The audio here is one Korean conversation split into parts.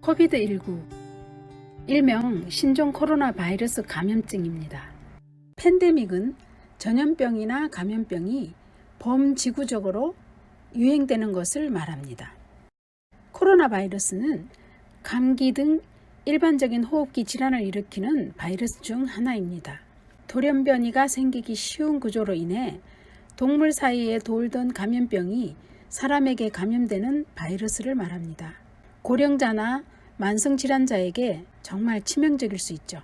코비드19, 일명 신종 코로나 바이러스 감염증입니다. 팬데믹은 전염병이나 감염병이 범지구적으로 유행되는 것을 말합니다. 코로나 바이러스는 감기 등 일반적인 호흡기 질환을 일으키는 바이러스 중 하나입니다. 돌연변이가 생기기 쉬운 구조로 인해 동물 사이에 돌던 감염병이 사람에게 감염되는 바이러스를 말합니다. 고령자나 만성질환자에게 정말 치명적일 수 있죠.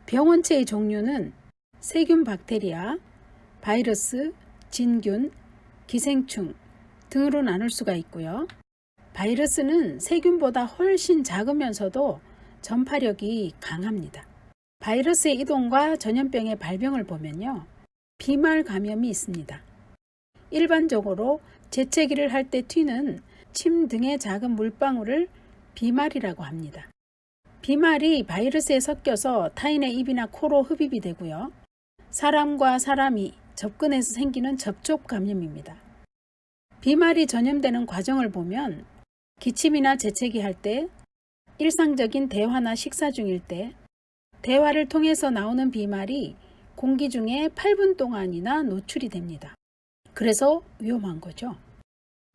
병원체의 종류는 세균 박테리아, 바이러스, 진균, 기생충 등으로 나눌 수가 있고요. 바이러스는 세균보다 훨씬 작으면서도 전파력이 강합니다. 바이러스의 이동과 전염병의 발병을 보면요. 비말 감염이 있습니다. 일반적으로 재채기를 할 때 튀는 침 등의 작은 물방울을 비말이라고 합니다. 비말이 바이러스에 섞여서 타인의 입이나 코로 흡입이 되고요. 사람과 사람이 접근해서 생기는 접촉 감염입니다. 비말이 전염되는 과정을 보면 기침이나 재채기 할 때, 일상적인 대화나 식사 중일 때, 대화를 통해서 나오는 비말이 공기 중에 8분 동안이나 노출이 됩니다. 그래서 위험한 거죠.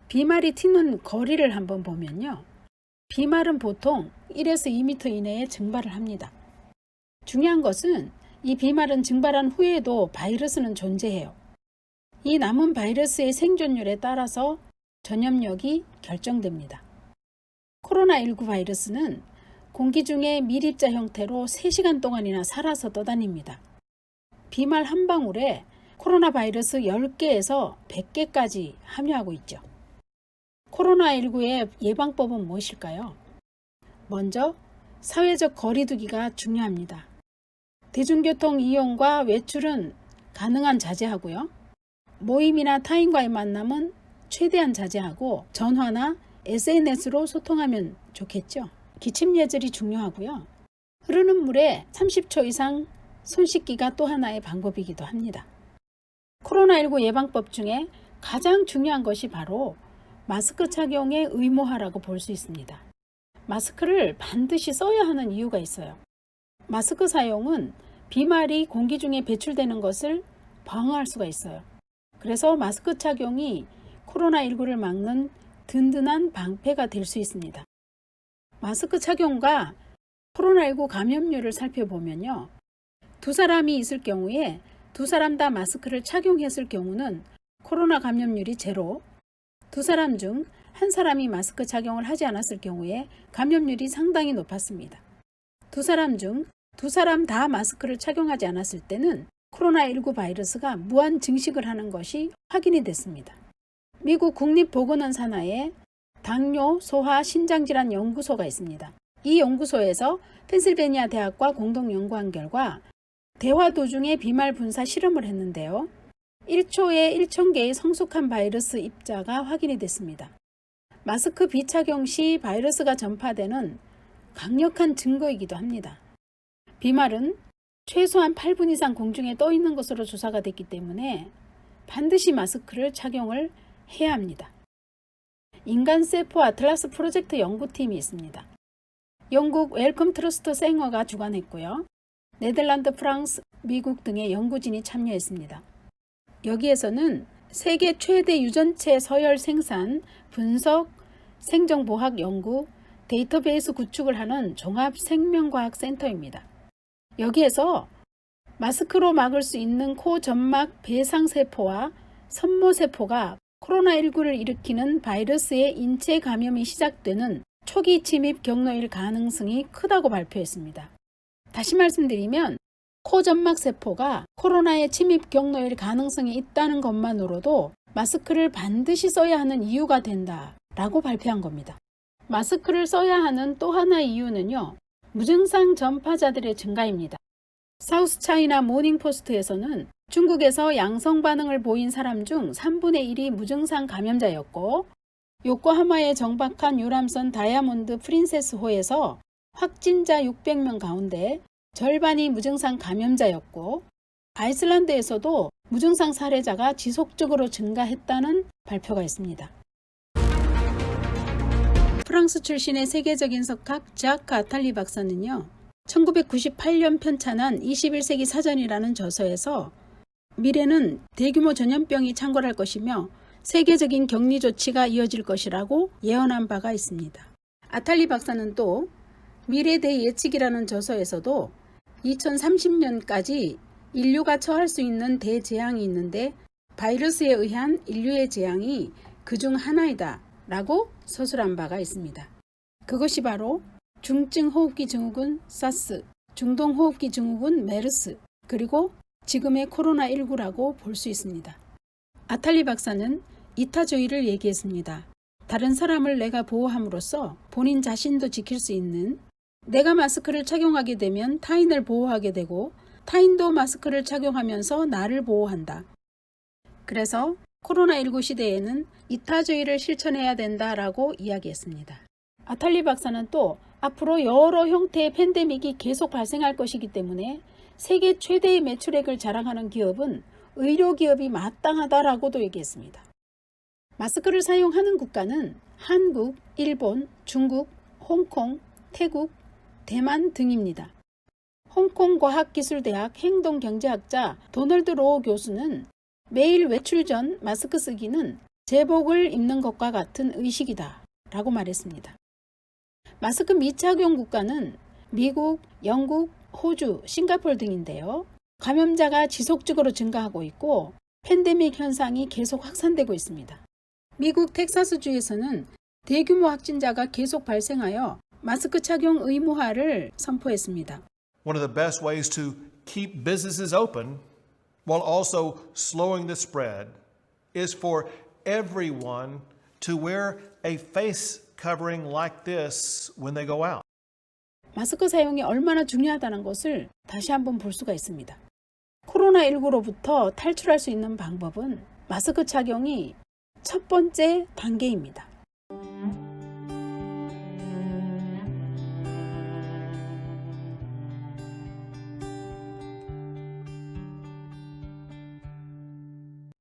비말이 튀는 거리를 한번 보면요. 비말은 보통 1에서 2m 이내에 증발을 합니다. 중요한 것은 이 비말은 증발한 후에도 바이러스는 존재해요. 이 남은 바이러스의 생존율에 따라서 전염력이 결정됩니다. 코로나19 바이러스는 공기 중에 밀입자 형태로 3시간 동안이나 살아서 떠다닙니다. 비말 한 방울에 코로나 바이러스 10개에서 100개까지 함유하고 있죠. 코로나19의 예방법은 무엇일까요? 먼저 사회적 거리두기가 중요합니다. 대중교통 이용과 외출은 가능한 자제하고요. 모임이나 타인과의 만남은 최대한 자제하고 전화나 SNS로 소통하면 좋겠죠. 기침 예절이 중요하고요. 흐르는 물에 30초 이상 손 씻기가 또 하나의 방법이기도 합니다. 코로나19 예방법 중에 가장 중요한 것이 바로 마스크 착용의 의무화라고 볼 수 있습니다. 마스크를 반드시 써야 하는 이유가 있어요. 마스크 사용은 비말이 공기 중에 배출되는 것을 방어할 수가 있어요. 그래서 마스크 착용이 코로나19를 막는 든든한 방패가 될 수 있습니다. 마스크 착용과 코로나19 감염률을 살펴보면요. 두 사람이 있을 경우에 두 사람 다 마스크를 착용했을 경우는 코로나 감염률이 제로, 두 사람 중 한 사람이 마스크 착용을 하지 않았을 경우에 감염률이 상당히 높았습니다. 두 사람 중 두 사람 다 마스크를 착용하지 않았을 때는 코로나19 바이러스가 무한 증식을 하는 것이 확인이 됐습니다. 미국 국립보건원 산하에 당뇨, 소아, 신장질환 연구소가 있습니다. 이 연구소에서 펜실베니아 대학과 공동 연구한 결과 대화 도중에 비말 분사 실험을 했는데요. 1초에 1000개의 성숙한 바이러스 입자가 확인이 됐습니다. 마스크 비착용 시 바이러스가 전파되는 강력한 증거이기도 합니다. 비말은 최소한 8분 이상 공중에 떠 있는 것으로 조사가 됐기 때문에 반드시 마스크를 착용을 해야 합니다. 인간세포 아틀라스 프로젝트 연구팀이 있습니다. 영국 웰컴 트러스트 생어가 주관했고요. 네덜란드, 프랑스, 미국 등의 연구진이 참여했습니다. 여기에서는 세계 최대 유전체 서열 생산, 분석, 생정보학 연구, 데이터베이스 구축을 하는 종합생명과학센터입니다. 여기에서 마스크로 막을 수 있는 코 점막 배상세포와 선모세포가 코로나19를 일으키는 바이러스의 인체 감염이 시작되는 초기 침입 경로일 가능성이 크다고 발표했습니다. 다시 말씀드리면 코 점막 세포가 코로나의 침입 경로일 가능성이 있다는 것만으로도 마스크를 반드시 써야 하는 이유가 된다라고 발표한 겁니다. 마스크를 써야 하는 또 하나의 이유는요. 무증상 전파자들의 증가입니다. 사우스차이나 모닝포스트에서는 중국에서 양성 반응을 보인 사람 중 3분의 1이 무증상 감염자였고 요코하마에 정박한 유람선 다이아몬드 프린세스호에서 확진자 600명 가운데 절반이 무증상 감염자였고 아이슬란드에서도 무증상 사례자가 지속적으로 증가했다는 발표가 있습니다. 프랑스 출신의 세계적인 석학 자크 아탈리 박사는요, 1998년 편찬한 21세기 사전이라는 저서에서 미래는 대규모 전염병이 창궐할 것이며 세계적인 격리 조치가 이어질 것이라고 예언한 바가 있습니다. 아탈리 박사는 또 미래 대예측이라는 저서에서도 2030년까지 인류가 처할 수 있는 대재앙이 있는데 바이러스에 의한 인류의 재앙이 그중 하나이다 라고 서술한 바가 있습니다. 그것이 바로 중증 호흡기 증후군 사스, 중동 호흡기 증후군 메르스, 그리고 지금의 코로나19라고 볼 수 있습니다. 아탈리 박사는 이타주의를 얘기했습니다. 다른 사람을 내가 보호함으로써 본인 자신도 지킬 수 있는, 내가 마스크를 착용하게 되면 타인을 보호하게 되고 타인도 마스크를 착용하면서 나를 보호한다. 그래서 코로나19 시대에는 이타주의를 실천해야 된다라고 이야기했습니다. 아탈리 박사는 또 앞으로 여러 형태의 팬데믹이 계속 발생할 것이기 때문에 세계 최대의 매출액을 자랑하는 기업은 의료기업이 마땅하다라고도 얘기했습니다. 마스크를 사용하는 국가는 한국, 일본, 중국, 홍콩, 태국, 대만 등입니다. 홍콩 과학기술대학 행동경제학자 도널드 로우 교수는 매일 외출 전 마스크 쓰기는 제복을 입는 것과 같은 의식이다 라고 말했습니다. 마스크 미착용 국가는 미국, 영국, 호주, 싱가포르 등인데요. 감염자가 지속적으로 증가하고 있고 팬데믹 현상이 계속 확산되고 있습니다. 미국 텍사스주에서는 대규모 확진자가 계속 발생하여 마스크 착용 의무화를 선포했습니다. One of the best ways to keep businesses open while also slowing the spread is for everyone to wear a face covering like this when they go out. 마스크 사용이 얼마나 중요하다는 것을 다시 한번 볼 수가 있습니다. 코로나19로부터 탈출할 수 있는 방법은 마스크 착용이 첫 번째 단계입니다.